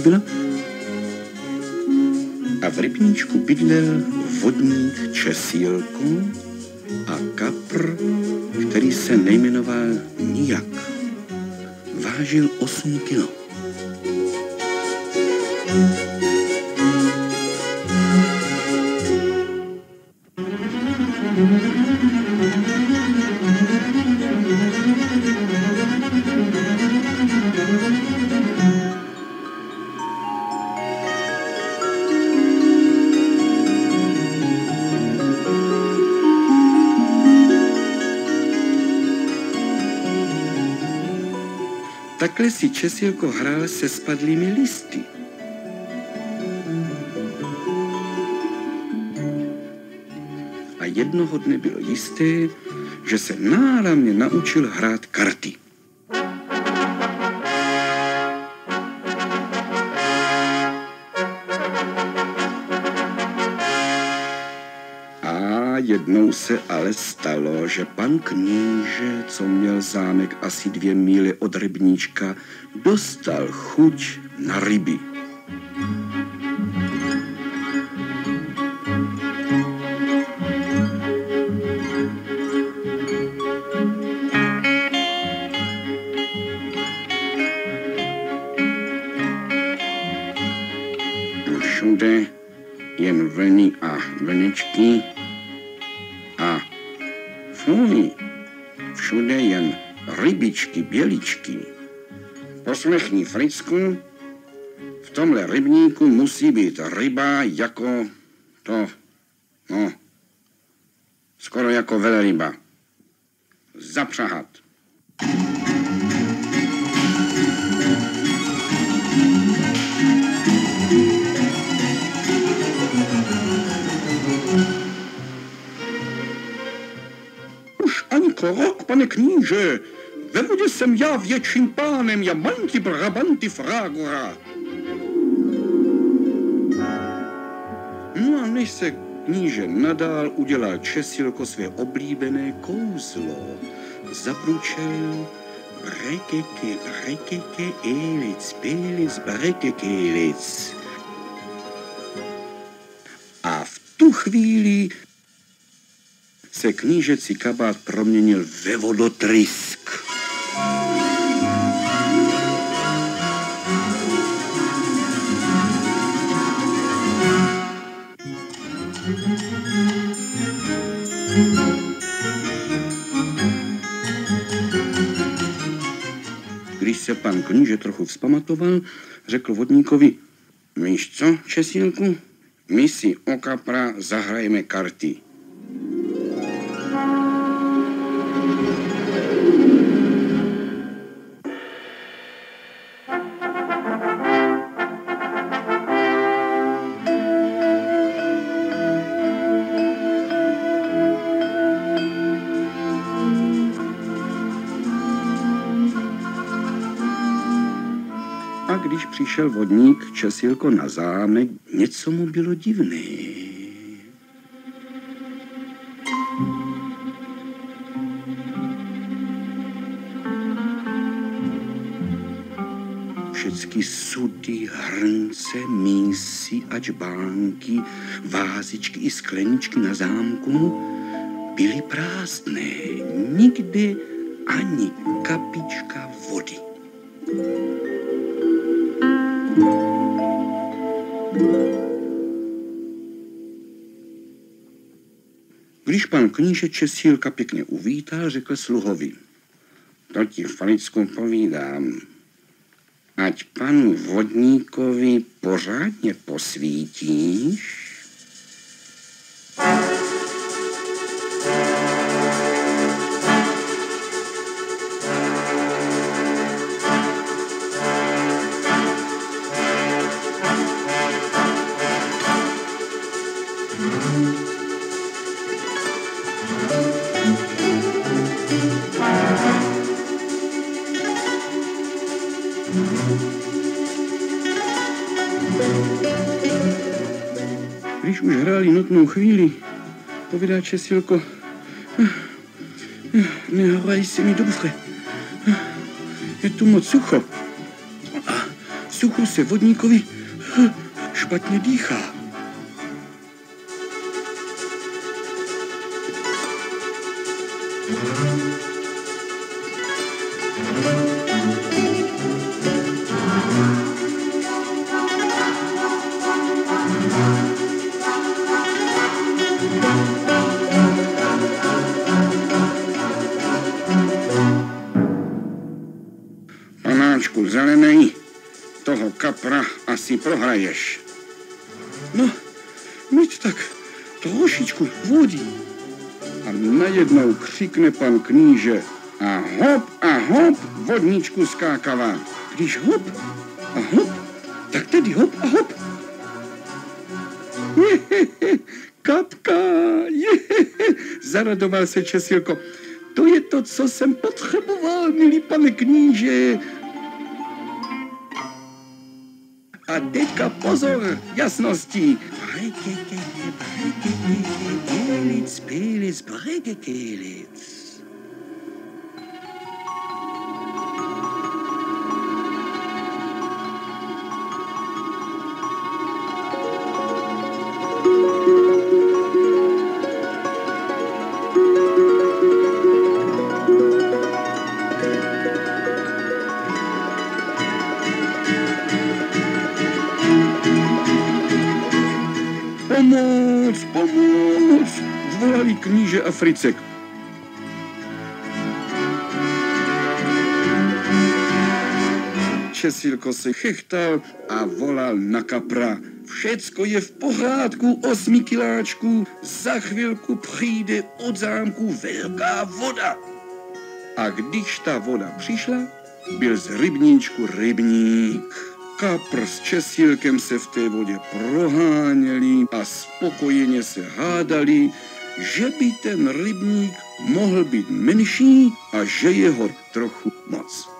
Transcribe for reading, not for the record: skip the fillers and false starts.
líbila. A v rybníčku bydlel vodník Česílko a kapr, který se nejmenoval nijak. Vážil 8 kilo. Takhle si Česílko hrál se spadlými listy. A jednoho dne bylo jisté, že se náramně naučil hrát karty. A jednou se ale stalo, že pan kníže, co měl zámek asi 2 míle od rybníčka, dostal chuť na ryby. Všude jen vlny a vlnečky a fuj, všude jen rybičky, běličky. Poslechni, Fricku, v tomhle rybníku musí být ryba jako to, no, skoro jako velryba. Zapřahat. Ani krok, pane kníže, ve vodě jsem já větším pánem, jamanti, brabanti, fragora. No a než se kníže nadál, udělal Česílko své oblíbené kouzlo. Zabručel brekeke, elic, pelic, brekekelic. A v tu chvíli se knížecí kabát proměnil ve vodotrysk. Když se pan kníže trochu vzpamatoval, řekl vodníkovi: víš co, Česílku, my si o kapra zahrajeme karty. A když přišel vodník Česílko na zámek, něco mu bylo divné. Všecky sudy, hrnce, mísy a džbánky, vázičky i skleničky na zámku byly prázdné. Nikde ani kapička vody. Když pan kníže Česílka pěkně uvítal, řekl sluhovi: to ti, Fricku, povídám, ať panu vodníkovi pořádně posvítíš. Když už hráli nutnou chvíli, povídá Česílko: nehrají se mi dobře. Je tu moc sucho. suchu se vodníkovi špatně dýchá. Panáčku zelenej, toho kapra asi prohraješ. No, mít tak trošičku vody. A najednou křikne pan kníže a hop, vodničku skákavá. Když hop a hop, tak tedy hop a hop. Kapka, zaradoval se Česílko. To je to, co jsem potřeboval, milý pane kníže. A teďka pozor, jasnosti. Bregekelic. Pomoc, volali kníže a Fricek. Česílko se chechtal a volal na kapra. Všecko je v pořádku, 8 kiláčku, za chvilku přijde od zámku velká voda. A když ta voda přišla, byl z rybníčku rybník. Kapr s Česílkem se v té vodě proháněli a spokojeně se hádali, že by ten rybník mohl být menší a že je ho trochu moc.